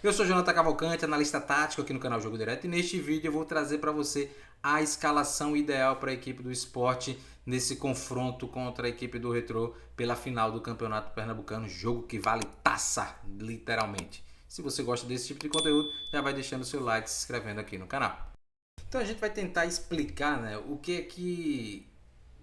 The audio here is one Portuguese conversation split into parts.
Eu sou Jonathan Cavalcante, analista tático aqui no canal Jogo Direto, e neste vídeo eu vou trazer para você a escalação ideal para a equipe do Sport nesse confronto contra a equipe do Retrô pela final do Campeonato Pernambucano, jogo que vale taça, literalmente. Se você gosta desse tipo de conteúdo, já vai deixando seu like e se inscrevendo aqui no canal. Então a gente vai tentar explicar, né, o que é que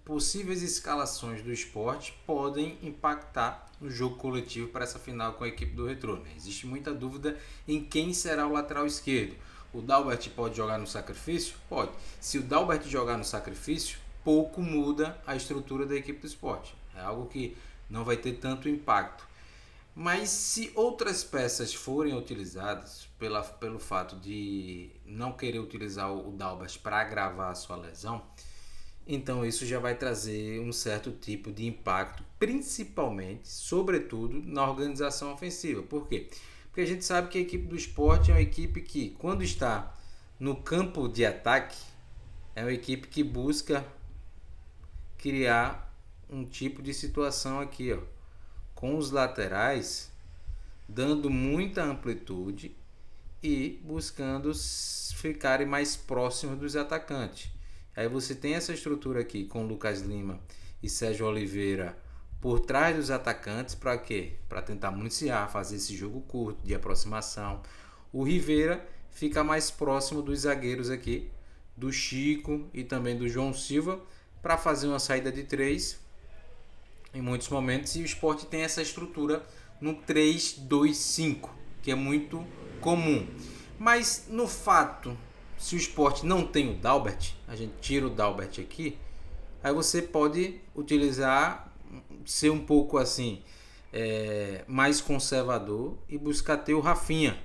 possíveis escalações do Sport podem impactar no jogo coletivo para essa final com a equipe do Retrô. Né? Existe muita dúvida em quem será o lateral esquerdo. O Dalbert pode jogar no sacrifício? Pode. Se o Dalbert jogar no sacrifício, pouco muda a estrutura da equipe do Sport. É algo que não vai ter tanto impacto. Mas se outras peças forem utilizadas pelo fato de não querer utilizar o Dalbert para agravar a sua lesão, então isso já vai trazer um certo tipo de impacto, principalmente, sobretudo, na organização ofensiva. Por quê? Porque a gente sabe que a equipe do Sport é uma equipe que, quando está no campo de ataque, é uma equipe que busca criar um tipo de situação aqui, ó, com os laterais dando muita amplitude e buscando ficarem mais próximos dos atacantes. Aí você tem essa estrutura aqui com Lucas Lima e Sérgio Oliveira por trás dos atacantes. Para quê? Para tentar municiar, fazer esse jogo curto de aproximação. O Rivera fica mais próximo dos zagueiros aqui, do Chico e também do João Silva, para fazer uma saída de três em muitos momentos. E o Sport tem essa estrutura no 3-2-5, que é muito comum. Mas no fato, se o Sport não tem o Dalbert, a gente tira o Dalbert aqui, aí você pode utilizar, ser um pouco assim, mais conservador e buscar ter o Rafinha,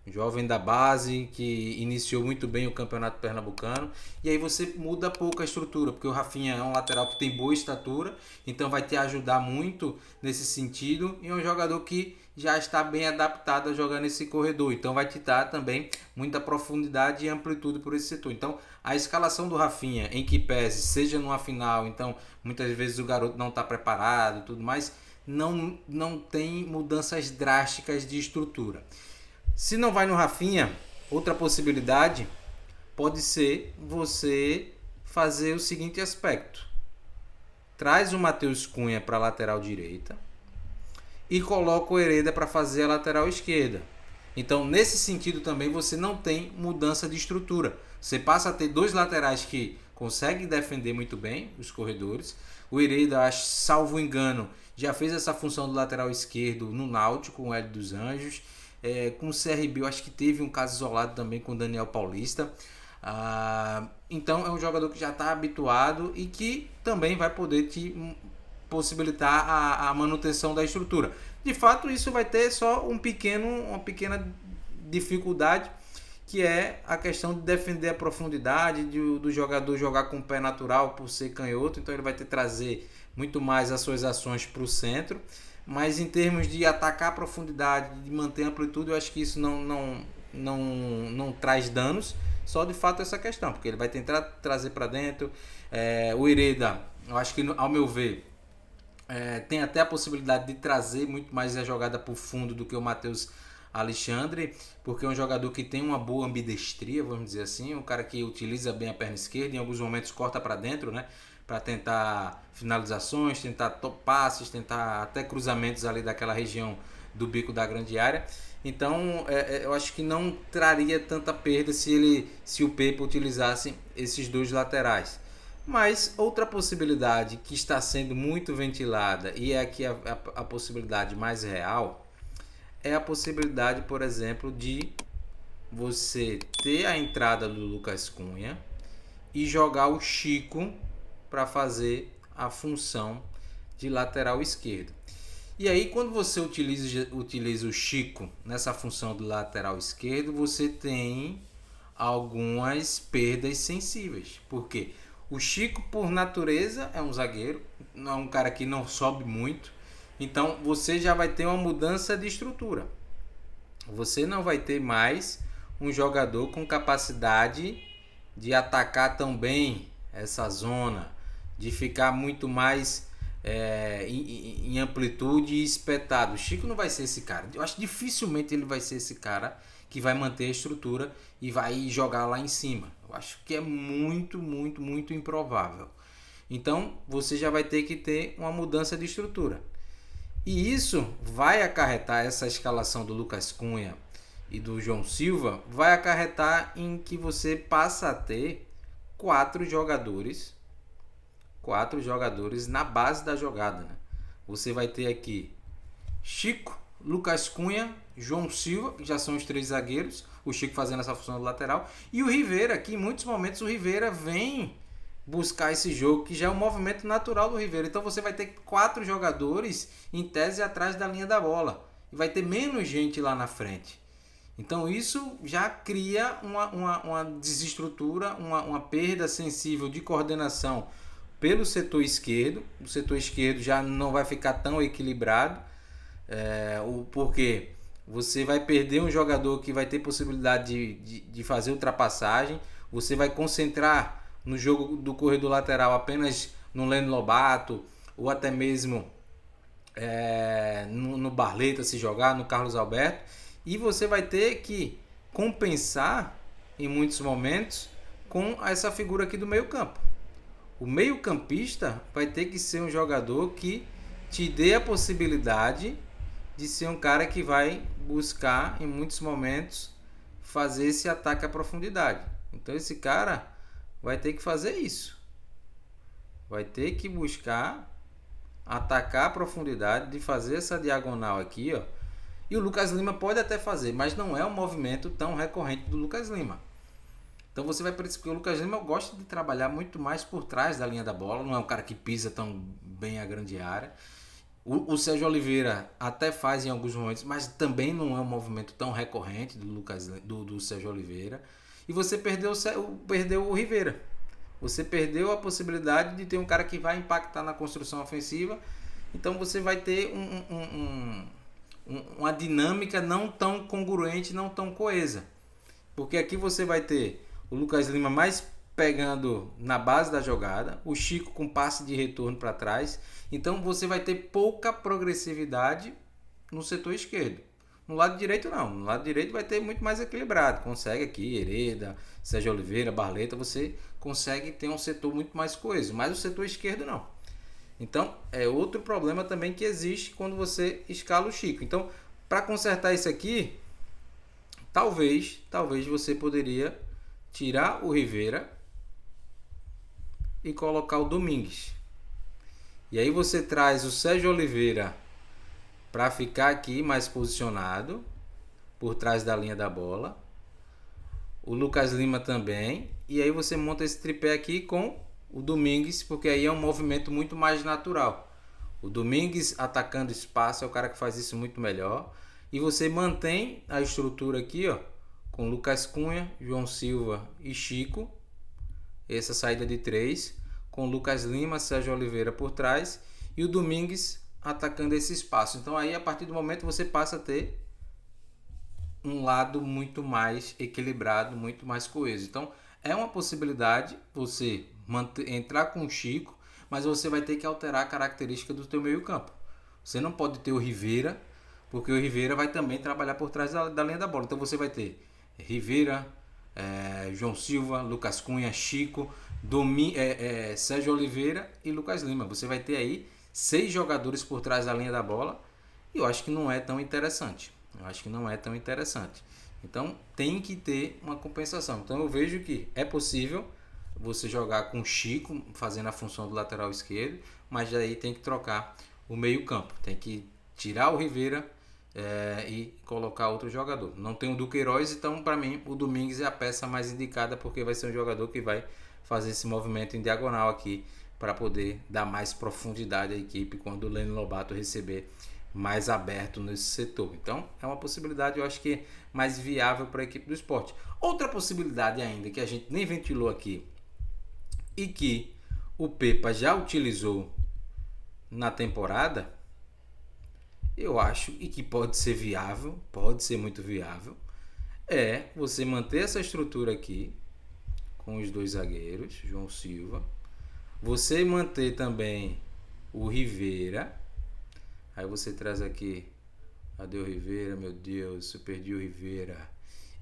jovem da base que iniciou muito bem o Campeonato Pernambucano. E aí você muda pouco a estrutura, porque o Rafinha é um lateral que tem boa estatura, então vai te ajudar muito nesse sentido, e é um jogador que já está bem adaptado a jogar nesse corredor, então vai te dar também muita profundidade e amplitude por esse setor. Então a escalação do Rafinha, em que pese, seja numa final, então muitas vezes o garoto não está preparado e tudo mais, não tem mudanças drásticas de estrutura. Se não vai no Rafinha, outra possibilidade pode ser você fazer o seguinte aspecto: traz o Matheus Cunha para a lateral direita e coloca o Hereda para fazer a lateral esquerda. Então, nesse sentido também você não tem mudança de estrutura. Você passa a ter dois laterais que conseguem defender muito bem os corredores. O Hereda, salvo engano, já fez essa função do lateral esquerdo no Náutico com o Hélio dos Anjos. Com o CRB, eu acho que teve um caso isolado também com o Daniel Paulista. Então é um jogador que já está habituado e que também vai poder te possibilitar a manutenção da estrutura. De fato, isso vai ter só uma pequena dificuldade, que é a questão de defender a profundidade, do jogador jogar com o pé natural por ser canhoto. Então ele vai ter que trazer muito mais as suas ações para o centro. Mas em termos de atacar a profundidade, de manter a amplitude, eu acho que isso não traz danos. Só de fato essa questão, porque ele vai tentar trazer para dentro. O Hereda, eu acho que, ao meu ver, tem até a possibilidade de trazer muito mais a jogada para o fundo do que o Matheus Alexandre, porque é um jogador que tem uma boa ambidestria, vamos dizer assim, um cara que utiliza bem a perna esquerda, em alguns momentos corta para dentro, né, para tentar finalizações, tentar passes, tentar até cruzamentos ali daquela região do bico da grande área. Então eu acho que não traria tanta perda se o Pepa utilizasse esses dois laterais. Mas outra possibilidade que está sendo muito ventilada, e é aqui a possibilidade mais real, é a possibilidade, por exemplo, de você ter a entrada do Lucas Cunha e jogar o Chico para fazer a função de lateral esquerdo. E aí, quando você utiliza o Chico nessa função de lateral esquerdo, você tem algumas perdas sensíveis. Por quê? O Chico, por natureza, é um zagueiro, é um cara que não sobe muito. Então, você já vai ter uma mudança de estrutura. Você não vai ter mais um jogador com capacidade de atacar tão bem essa zona, de ficar muito mais em amplitude e espetado. O Chico não vai ser esse cara. Eu acho que dificilmente ele vai ser esse cara que vai manter a estrutura e vai jogar lá em cima. Eu acho que é muito, muito, muito improvável. Então você já vai ter que ter uma mudança de estrutura. E isso vai acarretar, essa escalação do Lucas Cunha e do João Silva, vai acarretar em que você passa a ter quatro jogadores na base da jogada. Né? Você vai ter aqui Chico, Lucas Cunha, João Silva, que já são os três zagueiros, o Chico fazendo essa função do lateral, e o Rivera, que em muitos momentos o Rivera vem buscar esse jogo, que já é um movimento natural do Rivera. Então você vai ter quatro jogadores em tese atrás da linha da bola, e vai ter menos gente lá na frente. Então isso já cria uma desestrutura, uma perda sensível de coordenação pelo setor esquerdo. O setor esquerdo já não vai ficar tão equilibrado, porque você vai perder um jogador que vai ter possibilidade de fazer ultrapassagem. Você vai concentrar no jogo do corredor lateral apenas no Leno Lobato, ou até mesmo no Barleta, se jogar, no Carlos Alberto. E você vai ter que compensar em muitos momentos com essa figura aqui do meio campo. O meio campista vai ter que ser um jogador que te dê a possibilidade de ser um cara que vai buscar em muitos momentos fazer esse ataque à profundidade. Então esse cara vai ter que fazer isso. Vai ter que buscar atacar a profundidade, de fazer essa diagonal aqui, ó. E o Lucas Lima pode até fazer, mas não é um movimento tão recorrente do Lucas Lima. Então você vai perceber que o Lucas Lima gosta de trabalhar muito mais por trás da linha da bola, não é um cara que pisa tão bem a grande área. O Sérgio Oliveira até faz em alguns momentos, mas também não é um movimento tão recorrente do Sérgio Oliveira. E você perdeu o Rivera. Você perdeu a possibilidade de ter um cara que vai impactar na construção ofensiva. Então você vai ter uma dinâmica não tão congruente, não tão coesa. Porque aqui você vai ter o Lucas Lima mais pegando na base da jogada, o Chico com passe de retorno para trás. Então você vai ter pouca progressividade no setor esquerdo. No lado direito não, no lado direito vai ter muito mais equilibrado. Consegue aqui, Hereda, Sérgio Oliveira, Barleta, você consegue ter um setor muito mais coeso, mas o setor esquerdo não. Então é outro problema também que existe quando você escala o Chico. Então para consertar isso aqui, talvez você poderia tirar o Rivera e colocar o Domingues. E aí você traz o Sérgio Oliveira para ficar aqui mais posicionado por trás da linha da bola. O Lucas Lima também. E aí você monta esse tripé aqui com o Domingues, porque aí é um movimento muito mais natural. O Domingues atacando espaço é o cara que faz isso muito melhor. E você mantém a estrutura aqui, ó, com Lucas Cunha, João Silva e Chico. Essa saída de 3, com Lucas Lima, Sérgio Oliveira por trás e o Domingues atacando esse espaço. Então aí a partir do momento você passa a ter um lado muito mais equilibrado, muito mais coeso. Então é uma possibilidade você entrar com o Chico, mas você vai ter que alterar a característica do teu meio campo. Você não pode ter o Rivera, porque o Rivera vai também trabalhar por trás da linha da bola. Então você vai ter Rivera, João Silva, Lucas Cunha, Chico, Sérgio Oliveira e Lucas Lima. Você vai ter aí 6 jogadores por trás da linha da bola. E eu acho que não é tão interessante. Então tem que ter uma compensação. Então eu vejo que é possível você jogar com o Chico fazendo a função do lateral esquerdo, mas aí tem que trocar o meio campo. Tem que tirar o Rivera e colocar outro jogador. Não tem o Duqueiroz, então para mim o Domingues é a peça mais indicada, porque vai ser um jogador que vai fazer esse movimento em diagonal aqui para poder dar mais profundidade à equipe quando o Leno Lobato receber mais aberto nesse setor. Então é uma possibilidade, eu acho que mais viável para a equipe do Sport. Outra possibilidade ainda que a gente nem ventilou aqui e que o Pepa já utilizou na temporada, eu acho, e que pode ser viável, pode ser muito viável, é você manter essa estrutura aqui com os 2 zagueiros, João Silva. Você manter também o Rivera. Aí você traz aqui, cadê o Rivera? Meu Deus, eu perdi o Rivera.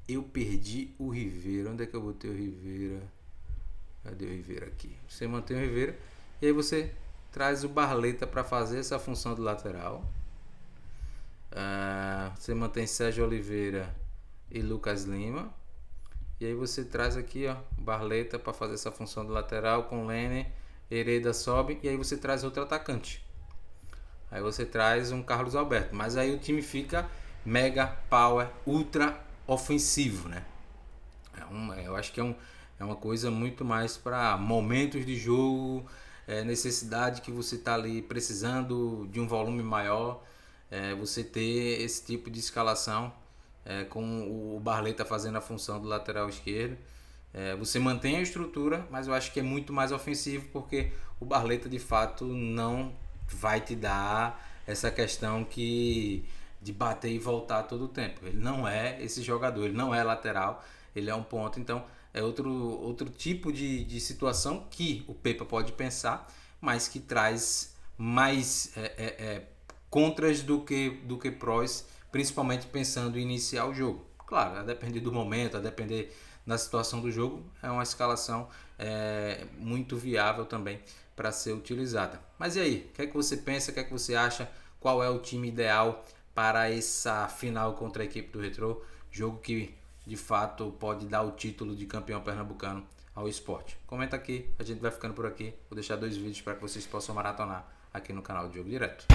Eu perdi o Rivera. Onde é que eu botei o Rivera? Cadê o Rivera aqui? Você mantém o Rivera e aí você traz o Barleta para fazer essa função de lateral. Você mantém Sérgio Oliveira e Lucas Lima. E aí você traz aqui, ó, Barleta para fazer essa função de lateral com Lene, Hereda sobe e aí você traz outro atacante. Aí você traz um Carlos Alberto, mas aí o time fica mega power, ultra ofensivo, né? Eu acho que é uma coisa muito mais para momentos de jogo, necessidade que você está ali precisando de um volume maior, você ter esse tipo de escalação com o Barleta fazendo a função do lateral esquerdo. Você mantém a estrutura, mas eu acho que é muito mais ofensivo porque o Barleta de fato não vai te dar essa questão de bater e voltar todo o tempo. Ele não é esse jogador, ele não é lateral, ele é um ponto. Então é outro tipo de situação que o Pepa pode pensar, mas que traz mais contras do que prós, principalmente pensando em iniciar o jogo. Claro, a depender do momento, a depender da situação do jogo, é uma escalação muito viável também para ser utilizada. Mas e aí, o que é que você pensa, o que é que você acha? Qual é o time ideal para essa final contra a equipe do Retrô? Jogo que de fato pode dar o título de campeão pernambucano ao esporte. Comenta aqui, a gente vai ficando por aqui. Vou deixar 2 vídeos para que vocês possam maratonar aqui no canal de Jogo Direto.